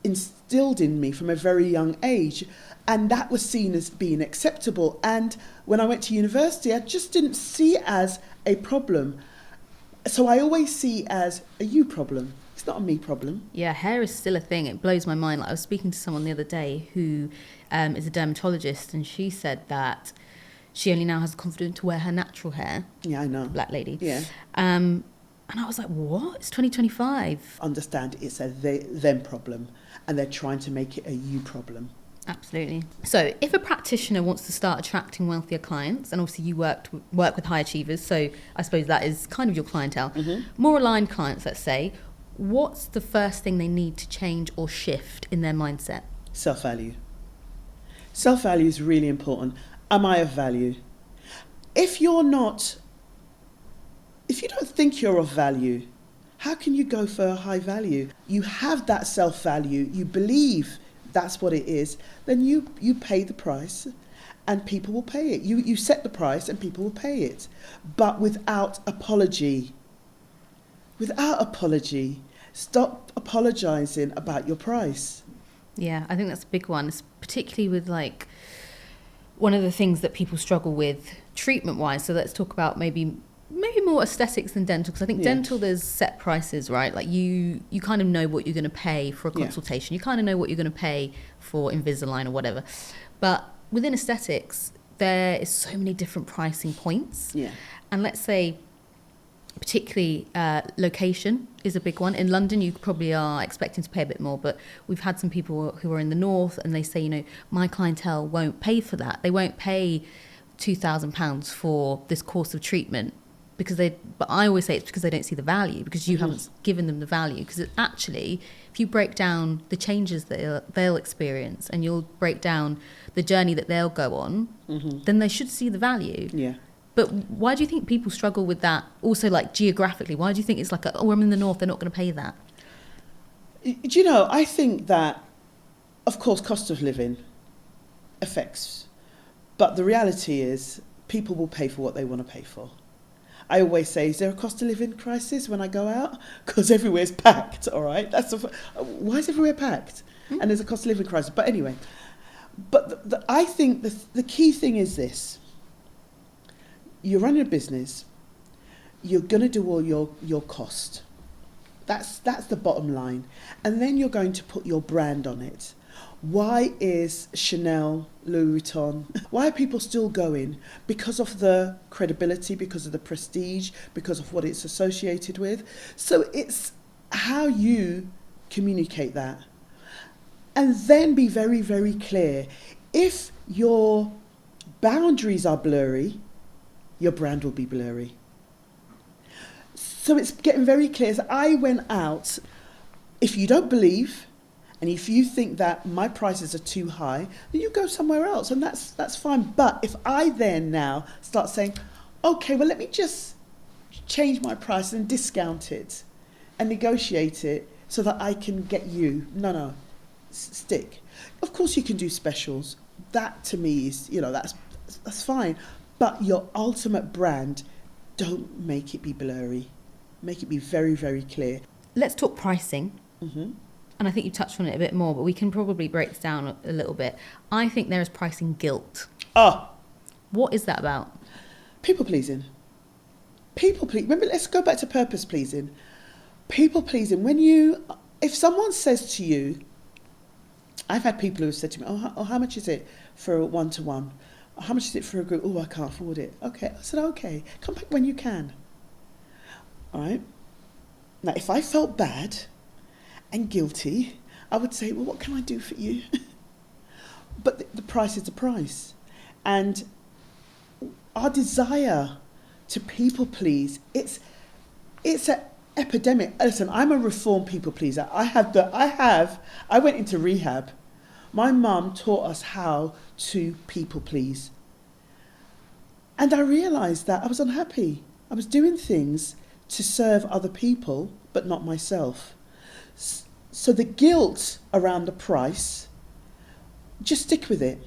instilled in me from a very young age, and that was seen as being acceptable. And when I went to university, I just didn't see it as a problem. So I always see it as a you problem. It's not a me problem. Yeah, hair is still a thing. It blows my mind. Like, I was speaking to someone the other day who is a dermatologist, and she said that she only now has the confidence to wear her natural hair. Yeah, I know. Black lady. Yeah. And I was like, what? It's 2025. Understand it's a them problem, and they're trying to make it a you problem. Absolutely. So if a practitioner wants to start attracting wealthier clients, and obviously you work with high achievers, so I suppose that is kind of your clientele, more aligned clients, let's say, what's the first thing they need to change or shift in their mindset? Self-value. Self-value is really important. Am I of value? If you don't think you're of value, how can you go for a high value? You have that self-value, you believe that's what it is, then you pay the price and people will pay it. You set the price and people will pay it, but without apology. Without apology. Stop apologising about your price. Yeah, I think that's a big one, it's particularly with like one of the things that people struggle with treatment-wise. So let's talk about maybe more aesthetics than dental, because I think dental, there's set prices, right? Like you kind of know what you're going to pay for a consultation. You kind of know what you're going to pay for Invisalign or whatever. But within aesthetics, there is so many different pricing points. Yeah. And let's say, particularly location is a big one. In London, you probably are expecting to pay a bit more, but we've had some people who are in the north and they say, my clientele won't pay for that. They won't pay £2,000 for this course of treatment, but I always say it's because they don't see the value, because you haven't given them the value. Because actually, if you break down the changes that they'll experience, and you'll break down the journey that they'll go on, then they should see the value. Yeah. But why do you think people struggle with that? Also, like geographically, why do you think it's like, I'm in the north, they're not going to pay that? I think that, of course, cost of living affects, but the reality is people will pay for what they want to pay for. I always say, is there a cost of living crisis when I go out? Because everywhere's packed, all right? Why is everywhere packed? And there's a cost of living crisis. But anyway, I think the key thing is this. You're running a business. You're going to do all your cost. That's the bottom line. And then you're going to put your brand on it. Why is Chanel, Louis Vuitton, why are people still going? Because of the credibility, because of the prestige, because of what it's associated with. So it's how you communicate that. And then be very, very clear. If your boundaries are blurry, your brand will be blurry. So it's getting very clear. So I went out, if you don't believe, and if you think that my prices are too high, then you go somewhere else, and that's fine. But if I then now start saying, okay, well, let me just change my price and discount it and negotiate it so that I can get you. No, stick. Of course you can do specials. That to me is, that's fine. But your ultimate brand, don't make it be blurry. Make it be very, very clear. Let's talk pricing. And I think you touched on it a bit more, but we can probably break this down a little bit. I think there is pricing guilt. What is that about? People pleasing. Remember, let's go back to purpose pleasing. People pleasing. If someone says to you, I've had people who have said to me, how much is it for a one-to-one? How much is it for a group? I can't afford it. Okay. I said, okay, come back when you can. All right. Now, if I felt bad and guilty, I would say, well, what can I do for you? But the price is the price. And our desire to people please, it's an epidemic. Listen, I'm a reformed people pleaser. I went into rehab. My mum taught us how to people please. And I realised that I was unhappy. I was doing things to serve other people, but not myself. So the guilt around the price, just stick with it.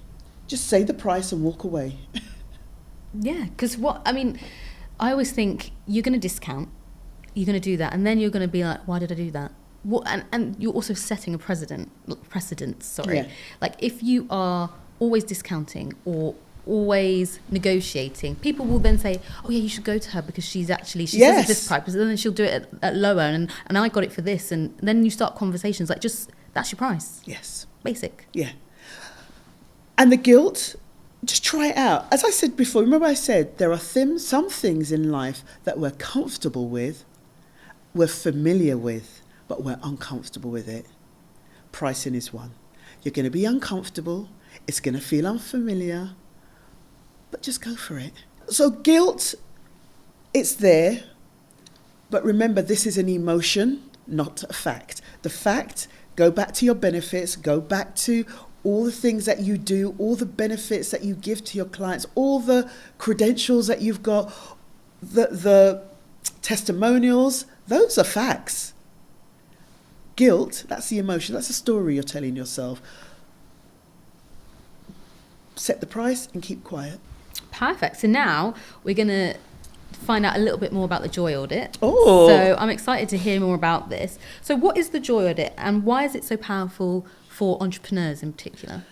Just say the price and walk away. Yeah, because I always think you're going to discount, you're going to do that, and then you're going to be like, why did I do that? What? And you're also setting a precedent. Yeah. Like if you are always discounting or always negotiating, people will then say, oh yeah, you should go to her because she says it's this price, and then she'll do it at lower, and I got it for this, and then you start conversations like, just that's your price. Yes. Basic. Yeah. And the guilt, just try it out. As I said before, remember I said there are some things in life that we're comfortable with, we're familiar with, but we're uncomfortable with it. Pricing is one. You're going to be uncomfortable, it's going to feel unfamiliar, but just go for it. So guilt, it's there, but remember this is an emotion, not a fact. The fact, go back to your benefits, go back to all the things that you do, all the benefits that you give to your clients, all the credentials that you've got, the testimonials, those are facts. Guilt, that's the emotion, that's the story you're telling yourself. Set the price and keep quiet. Perfect. So now we're going to find out a little bit more about the Joy Audit. Oh. So I'm excited to hear more about this. So what is the Joy Audit and why is it so powerful for entrepreneurs in particular?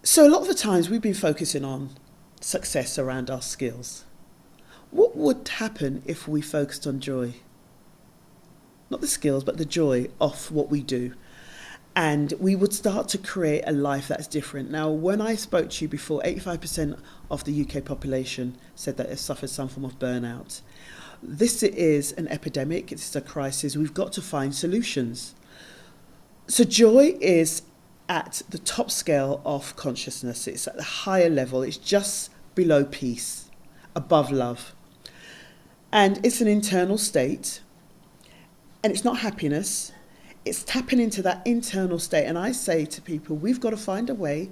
So a lot of the times we've been focusing on success around our skills. What would happen if we focused on joy? Not the skills, but the joy of what we do. And we would start to create a life that's different. Now, when I spoke to you before, 85% of the UK population said that it suffers some form of burnout. This is an epidemic, it's a crisis. We've got to find solutions. So joy is at the top scale of consciousness. It's at the higher level. It's just below peace, above love. And it's an internal state. And it's not happiness. It's tapping into that internal state. And I say to people, we've got to find a way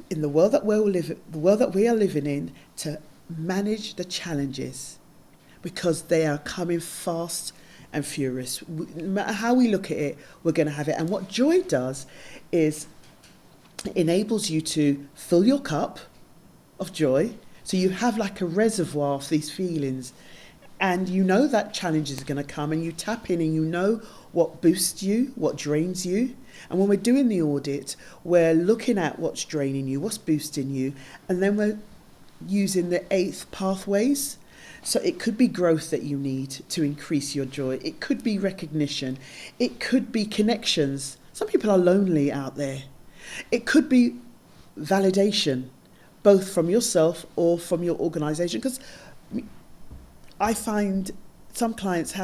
in the world that we are living in to manage the challenges because they are coming fast and furious. No matter how we look at it, we're going to have it. And what joy does is it enables you to fill your cup of joy. So you have like a reservoir of these feelings. And you know that challenges are going to come and you tap in and you know what boosts you, what drains you. And when we're doing the audit, we're looking at what's draining you, what's boosting you. And then we're using the 8 pathways. So it could be growth that you need to increase your joy. It could be recognition. It could be connections. Some people are lonely out there. It could be validation, both from yourself or from your organisation. Because I find some clients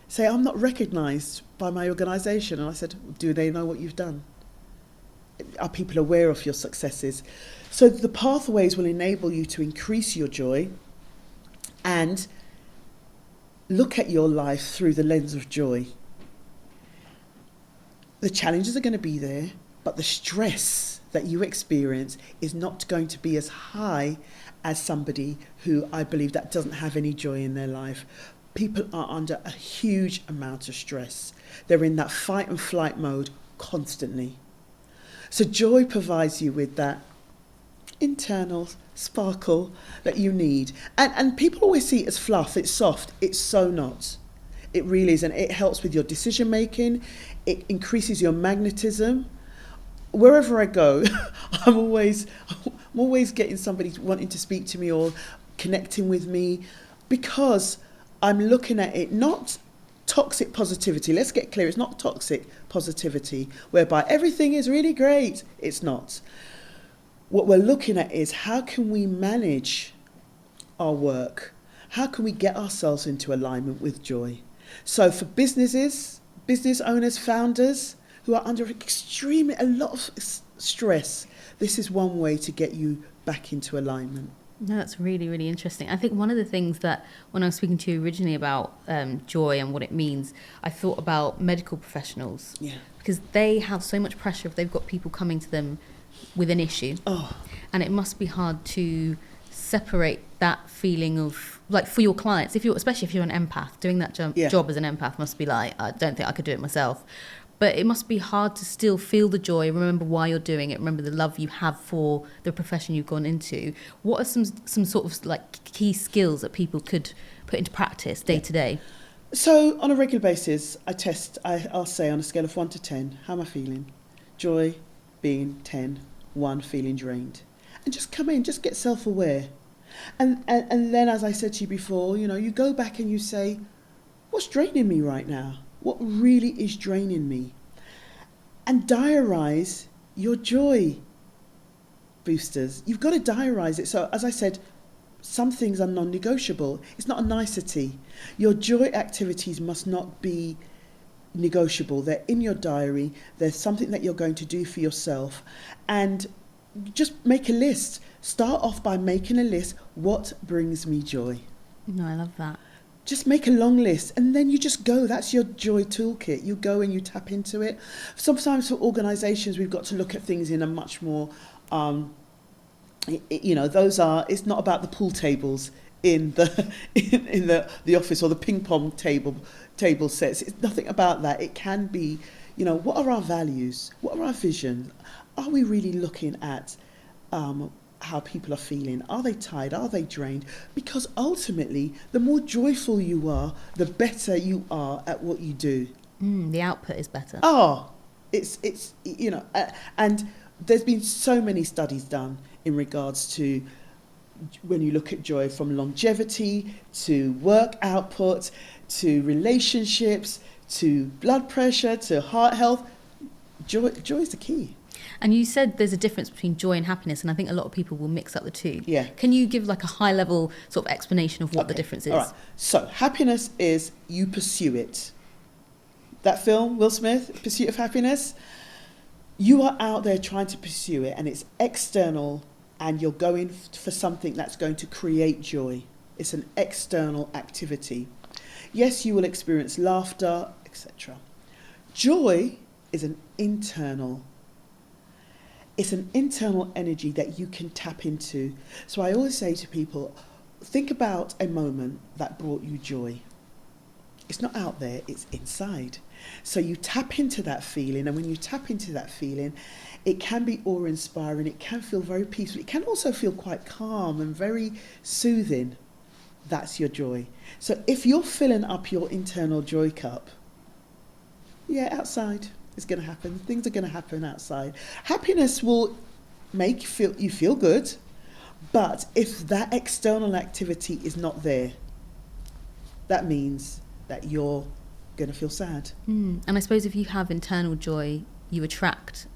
say, I'm not recognised by my organisation. And I said, do they know what you've done? Are people aware of your successes? So the pathways will enable you to increase your joy and look at your life through the lens of joy. The challenges are going to be there, but the stress that you experience is not going to be as high as somebody who I believe that doesn't have any joy in their life. People are under a huge amount of stress. They're in that fight and flight mode constantly. So joy provides you with that internal sparkle that you need. And people always see it as fluff, it's soft. It's so not. It really is. And it helps with your decision making. It increases your magnetism. Wherever I go, I'm always getting somebody wanting to speak to me or connecting with me because I'm looking at it not toxic positivity. Let's get clear, it's not toxic positivity whereby everything is really great. It's not. What we're looking at is how can we manage our work? How can we get ourselves into alignment with joy? So for business owners, founders who are under a lot of stress This is one way to get you back into alignment. No, that's really, really interesting. I think one of the things that when I was speaking to you originally about joy and what it means, I thought about medical professionals. Yeah. Because they have so much pressure if they've got people coming to them with an issue. Oh. And it must be hard to separate that feeling of, like, for your clients, especially if you're an empath, doing that job as an empath must be like, I don't think I could do it myself. But it must be hard to still feel the joy, remember why you're doing it, remember the love you have for the profession you've gone into. What are some sort of like key skills that people could put into practice day to day? So on a regular basis, I'll say on a scale of 1 to 10, how am I feeling? Joy being 10, 1 feeling drained. And just come in, just get self-aware. And then, as I said to you before, you go back and you say, what's draining me right now? What really is draining me? And diarise your joy boosters. You've got to diarise it. So as I said, some things are non-negotiable. It's not a nicety. Your joy activities must not be negotiable. They're in your diary. There's something that you're going to do for yourself. And just make a list. Start off by making a list. What brings me joy? No, I love that. Just make a long list and then you just go. That's your joy toolkit. You go and you tap into it. Sometimes for organisations, we've got to look at things in a much more, it's not about the pool tables in the office or the ping pong table sets. It's nothing about that. It can be, what are our values? What are our visions? Are we really looking at how people are feeling? Are they tired? Are they drained? Because ultimately, the more joyful you are, the better you are at what you do. The output is better. Oh, it's and there's been so many studies done in regards to when you look at joy, from longevity to work output to relationships to blood pressure to heart health. Joy is the key. And you said there's a difference between joy and happiness, and I think a lot of people will mix up the two. Yeah. Can you give like a high level sort of explanation of what the difference is? All right. So happiness is you pursue it. That film, Will Smith, Pursuit of Happiness, you are out there trying to pursue it and it's external and you're going for something that's going to create joy. It's an external activity. Yes, you will experience laughter, etc. Joy is an internal. It's an internal energy that you can tap into. So I always say to people, think about a moment that brought you joy. It's not out there, it's inside. So you tap into that feeling, and when you tap into that feeling, it can be awe-inspiring, it can feel very peaceful, it can also feel quite calm and very soothing. That's your joy. So if you're filling up your internal joy cup, outside it's going to happen. Things are going to happen outside. Happiness will make you feel good, but if that external activity is not there, that means that you're going to feel sad. And I suppose if you have internal joy, you attract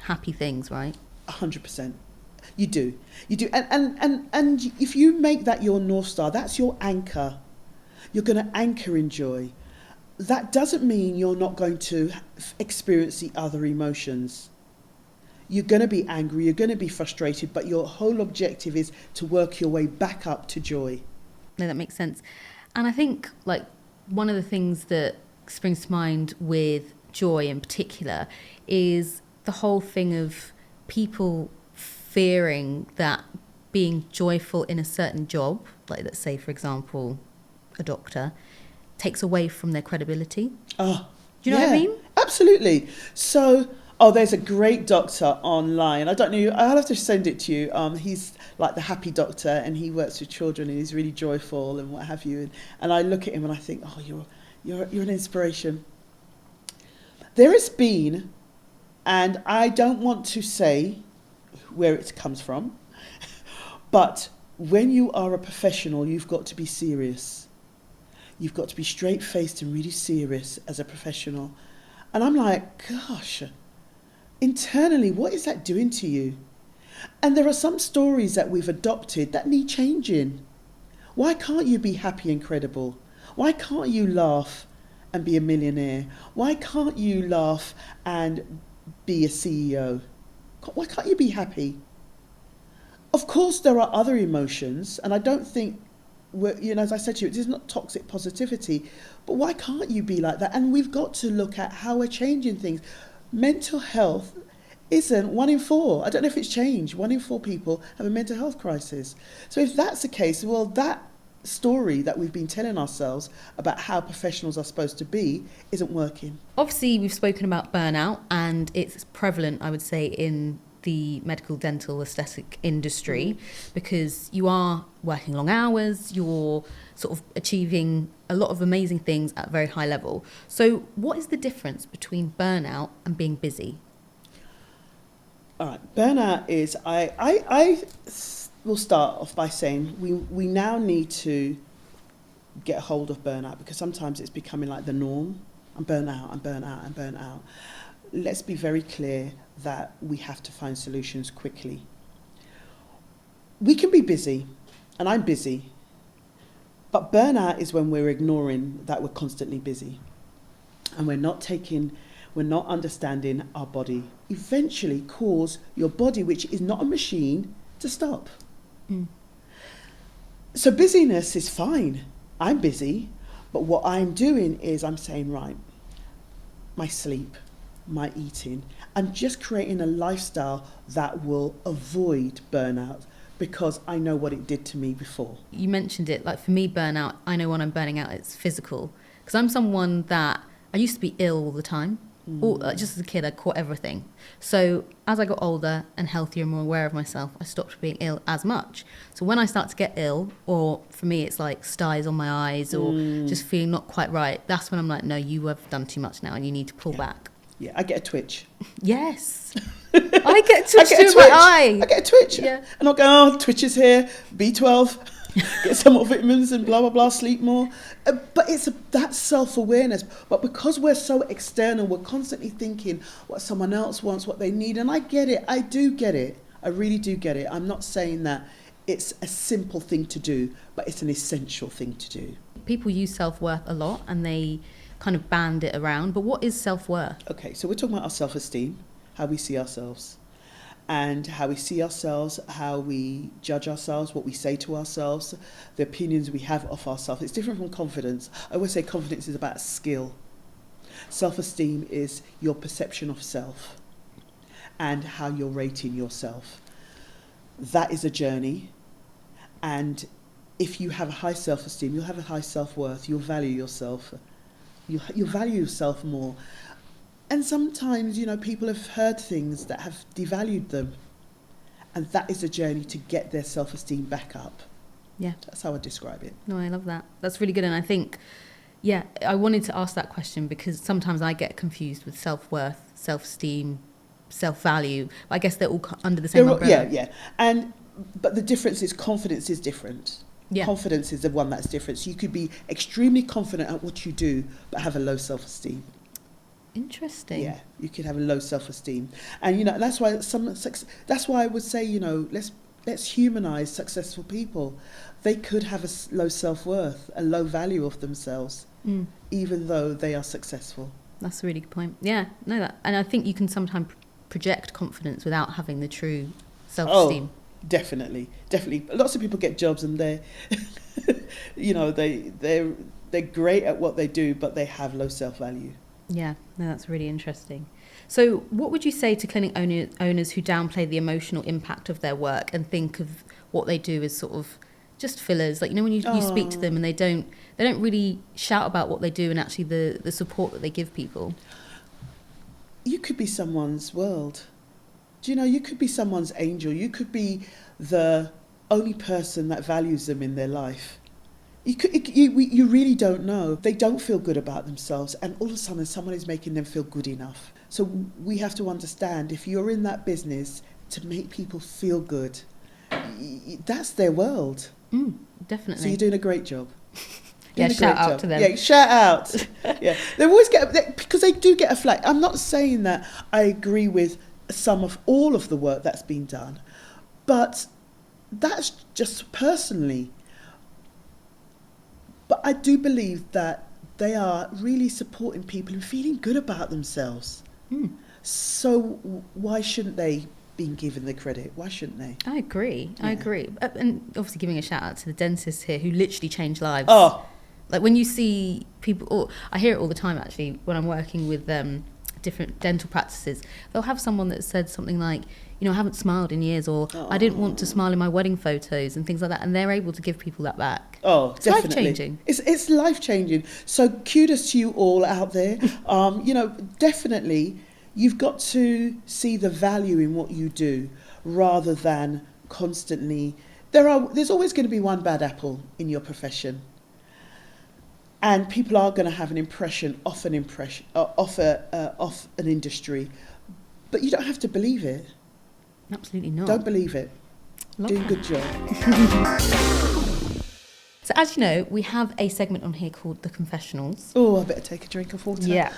happy things, right? 100%. You do. And if you make that your North Star, that's your anchor. You're going to anchor in joy. That doesn't mean you're not going to experience the other emotions. You're going to be angry, you're going to be frustrated, but your whole objective is to work your way back up to joy. No, that makes sense. And I think like one of the things that springs to mind with joy in particular is the whole thing of people fearing that being joyful in a certain job, like let's say, for example, a doctor, takes away from their credibility. Oh, do you know what I mean? Absolutely. So, there's a great doctor online. I don't know, I'll have to send it to you. He's like the happy doctor and he works with children and he's really joyful and what have you. And I look at him and I think, you're an inspiration. There has been, and I don't want to say where it comes from, but when you are a professional, you've got to be serious. You've got to be straight-faced and really serious as a professional. And I'm like, gosh, internally, what is that doing to you? And there are some stories that we've adopted that need changing. Why can't you be happy and credible? Why can't you laugh and be a millionaire? Why can't you laugh and be a CEO? Why can't you be happy? Of course, there are other emotions, and I don't think, as I said to you, it is not toxic positivity, but why can't you be like that? And we've got to look at how we're changing things. Mental health isn't 1 in 4. I don't know if it's changed. 1 in 4 people have a mental health crisis. So if that's the case, well, that story that we've been telling ourselves about how professionals are supposed to be isn't working. Obviously, we've spoken about burnout, and it's prevalent, I would say, in the medical, dental, aesthetic industry, because you are working long hours, you're sort of achieving a lot of amazing things at a very high level. So what is the difference between burnout and being busy? All right, burnout is, I will start off by saying we now need to get a hold of burnout, because sometimes it's becoming like the norm. I'm burnt out. Let's be very clear that we have to find solutions quickly. We can be busy, and I'm busy, but burnout is when we're ignoring that we're constantly busy, and we're not understanding our body. Eventually cause your body, which is not a machine, to stop. So busyness is fine. I'm busy, but what I'm doing is I'm saying, right, my sleep, my eating, I'm just creating a lifestyle that will avoid burnout, because I know what it did to me before. You mentioned it, like for me, burnout, I know when I'm burning out, it's physical. Because I'm someone that, I used to be ill all the time. Just as a kid, I caught everything. So as I got older and healthier and more aware of myself, I stopped being ill as much. So when I start to get ill, or for me it's like styes on my eyes, or just feeling not quite right, that's when I'm like, no, you have done too much now and you need to pull back. Yeah, I get a twitch. Yes. I get a twitch through my eye. I get a twitch. Yeah. And I'll go, oh, twitches here, B12, get some more vitamins and blah, blah, blah, sleep more. But that's self-awareness. But because we're so external, we're constantly thinking what someone else wants, what they need. And I get it. I do get it. I really do get it. I'm not saying that it's a simple thing to do, but it's an essential thing to do. People use self-worth a lot, and they kind of band it around. But what is self-worth? Okay, so we're talking about our self-esteem, how we see ourselves. And how we see ourselves, how we judge ourselves, what we say to ourselves, the opinions we have of ourselves. It's different from confidence. I always say confidence is about skill. Self-esteem is your perception of self and how you're rating yourself. That is a journey. And if you have a high self-esteem, you'll have a high self-worth, you'll value yourself. You'll value yourself more. And sometimes, people have heard things that have devalued them. And that is a journey to get their self-esteem back up. Yeah. That's how I describe it. No, I love that. That's really good. And I think, I wanted to ask that question because sometimes I get confused with self-worth, self-esteem, self-value. I guess they're all under the same umbrella. Yeah. But the difference is confidence is different. Yeah. Confidence is the one that's different. So you could be extremely confident at what you do, but have a low self-esteem. Interesting. Yeah, you could have a low self-esteem, and that's why I would say let's humanize successful people. They could have a low self-worth, a low value of themselves, even though they are successful. That's a really good point. Yeah, and I think you can sometimes project confidence without having the true self-esteem. Oh, definitely. Lots of people get jobs and they're, they're great at what they do, but they have low self-value. Yeah, no, that's really interesting. So what would you say to clinic owners who downplay the emotional impact of their work and think of what they do as sort of just fillers? Like, when you speak to them and they don't really shout about what they do and actually the support that they give people. You could be someone's world. Do you could be someone's angel. You could be the only person that values them in their life. You really don't know. They don't feel good about themselves, and all of a sudden someone is making them feel good enough. So we have to understand, if you're in that business to make people feel good, that's their world. Definitely. So you're doing a great job. Shout out to them. Yeah, shout out. Yeah, they always because they do get a flag. I'm not saying that I agree with all of the work that's been done, but that's just personally. But I do believe that they are really supporting people and feeling good about themselves. So why shouldn't they being given the credit. Why shouldn't they? I agree. Yeah. I agree. And obviously giving a shout out to the dentists here who literally change lives. Oh, Like when you see people, or I hear it all the time actually when I'm working with different dental practices, they'll have someone that said something like, you know, I haven't smiled in years, or I didn't want to smile in my wedding photos and things like that, and they're able to give people that back. oh, It's definitely. life-changing. It's life-changing. So kudos to you all out there. You know, definitely you've got to see the value in what you do rather than constantly... There's always going to be one bad apple in your profession. And people are going to have an impression off an industry, but you don't have to believe it. Absolutely not. Don't believe it. Love Doing a that. good job. So as you know, we have a segment on here called the Confessionals. Oh, I better take a drink of water. Yeah.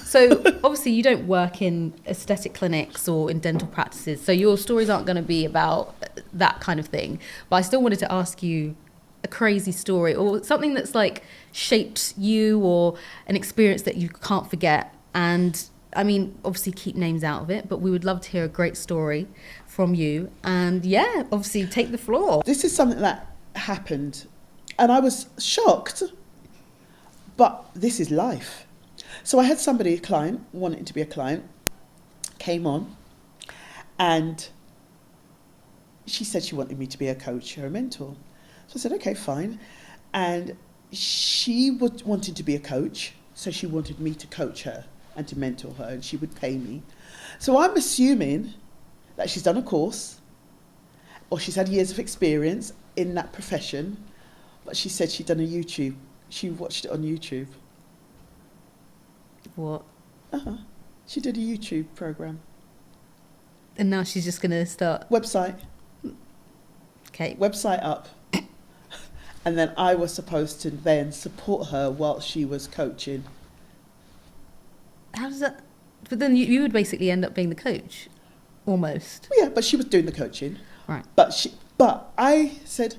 So obviously you don't work in aesthetic clinics or in dental practices, so your stories aren't going to be about that kind of thing. But I still wanted to ask you a crazy story or something that's like shaped you or an experience that you can't forget. And I mean, obviously keep names out of it, but we would love to hear a great story from you. And yeah, obviously take the floor. This is something that happened and I was shocked, but this is life. So I had somebody, a client, wanting to be a client, came on and she said she wanted me to be a coach or a mentor. So I said, okay, fine. And she wanted to be a coach, so she wanted me to coach her and to mentor her, and she would pay me. So I'm assuming that she's done a course or she's had years of experience in that profession, but she said she'd done a YouTube. She watched it on YouTube. What? She did a YouTube program. And now she's just going to start. Website. Okay. Website up. And then I was supposed to then support her while she was coaching. How does that... But then you would basically end up being the coach, almost. Yeah, but she was doing the coaching. Right. But I said,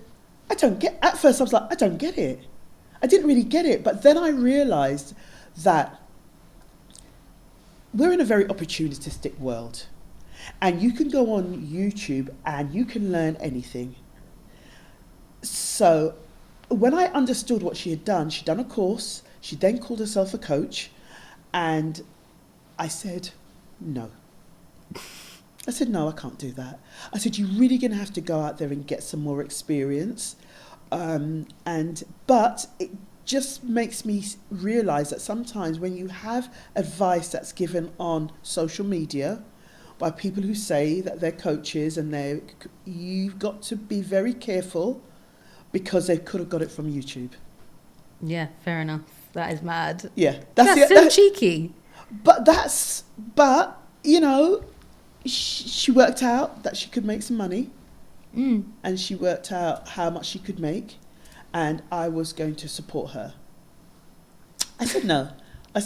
I don't get... At first I was like, I don't get it. I didn't really get it. But then I realised that we're in a very opportunistic world. And you can go on YouTube and you can learn anything. So when I understood what she had done, she'd done a course, she then called herself a coach, and I said, no. I said, no, I can't do that. I said, you're really going to have to go out there and get some more experience. But it just makes me realise that sometimes when you have advice that's given on social media by people who say that they're coaches and you've got to be very careful because they could have got it from YouTube. Yeah, fair enough. That is mad. Yeah. That's so cheeky. But you know, she worked out that she could make some money. And she worked out how much she could make, and I was going to support her. I said no. I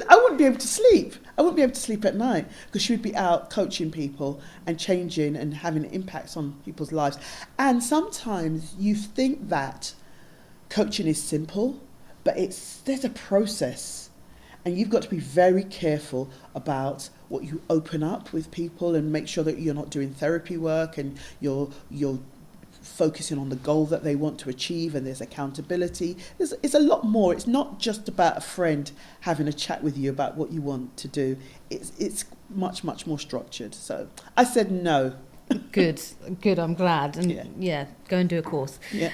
wouldn't be able to sleep. I wouldn't be able to sleep at night because she would be out coaching people and changing and having impacts on people's lives. And sometimes you think that coaching is simple, but there's a process. And you've got to be very careful about what you open up with people and make sure that you're not doing therapy work and you're focusing on the goal that they want to achieve, and there's accountability. It's a lot more. It's not just about a friend having a chat with you about what you want to do. It's much, much more structured. So I said no. Good. I'm glad. And yeah, go and do a course. Yeah.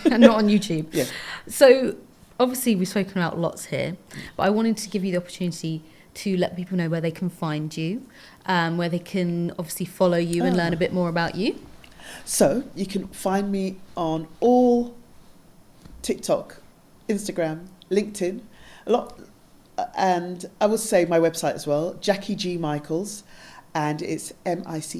And not on YouTube. Yeah. So obviously we've spoken about lots here, but I wanted to give you the opportunity to let people know where they can find you, where they can obviously follow you and learn a bit more about you. So you can find me on all TikTok, Instagram, LinkedIn, a lot, and I would say my website as well, Jackie G Michaels, and it's Michaels,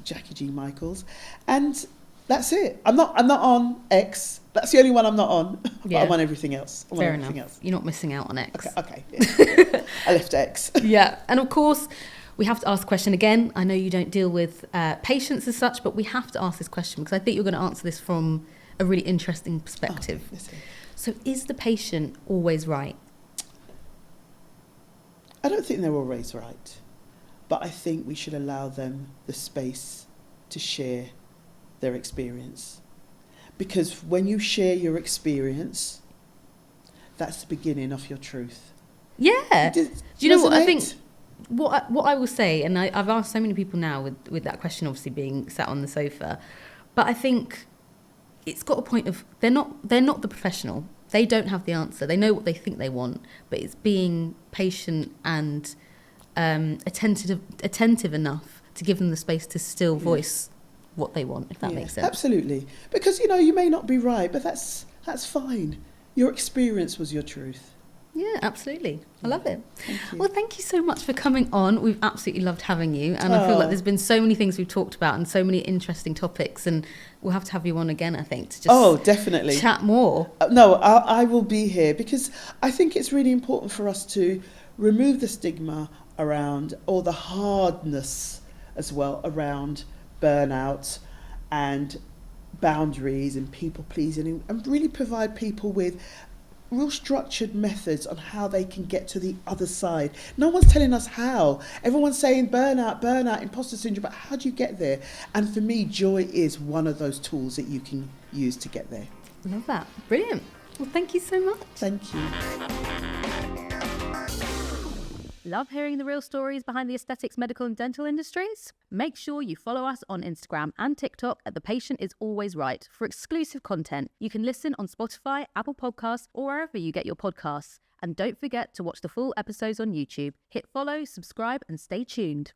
Jackie G Michaels, and that's it. I'm not on X. That's the only one I'm not on. Yeah. But I'm on everything else. Fair enough. You're not missing out on X. Okay. Yeah. I left X. Yeah, and of course, we have to ask the question again. I know you don't deal with patients as such, but we have to ask this question because I think you're going to answer this from a really interesting perspective. So is the patient always right? I don't think they're always right. but I think we should allow them the space to share their experience. Because when you share your experience, that's the beginning of your truth. Yeah. Do you know what? I think what I will say, and I've asked so many people now with that question obviously being sat on the sofa, but I think it's got a point of they're not the professional. They don't have the answer. They know what they think they want, but it's being patient and attentive enough to give them the space to still voice what they want, if that makes sense. Absolutely. Because, you may not be right, but that's fine. Your experience was your truth. Yeah, absolutely. I love it. Thank you. Well, thank you so much for coming on. We've absolutely loved having you. And I feel like there's been so many things we've talked about and so many interesting topics. And we'll have to have you on again, I think, to just definitely chat more. No, I will be here because I think it's really important for us to remove the stigma around, or the hardness as well, around burnout and boundaries and people pleasing, and really provide people with real structured methods on how they can get to the other side. No one's telling us how. Everyone's saying burnout, imposter syndrome, but how do you get there? And for me, joy is one of those tools that you can use to get there. Love that. Brilliant. Well, thank you so much. Thank you. Love hearing the real stories behind the aesthetics, medical and dental industries? Make sure you follow us on Instagram and TikTok at The Patient Is Always Right for exclusive content. You can listen on Spotify, Apple Podcasts, or wherever you get your podcasts. And don't forget to watch the full episodes on YouTube. Hit follow, subscribe, and stay tuned.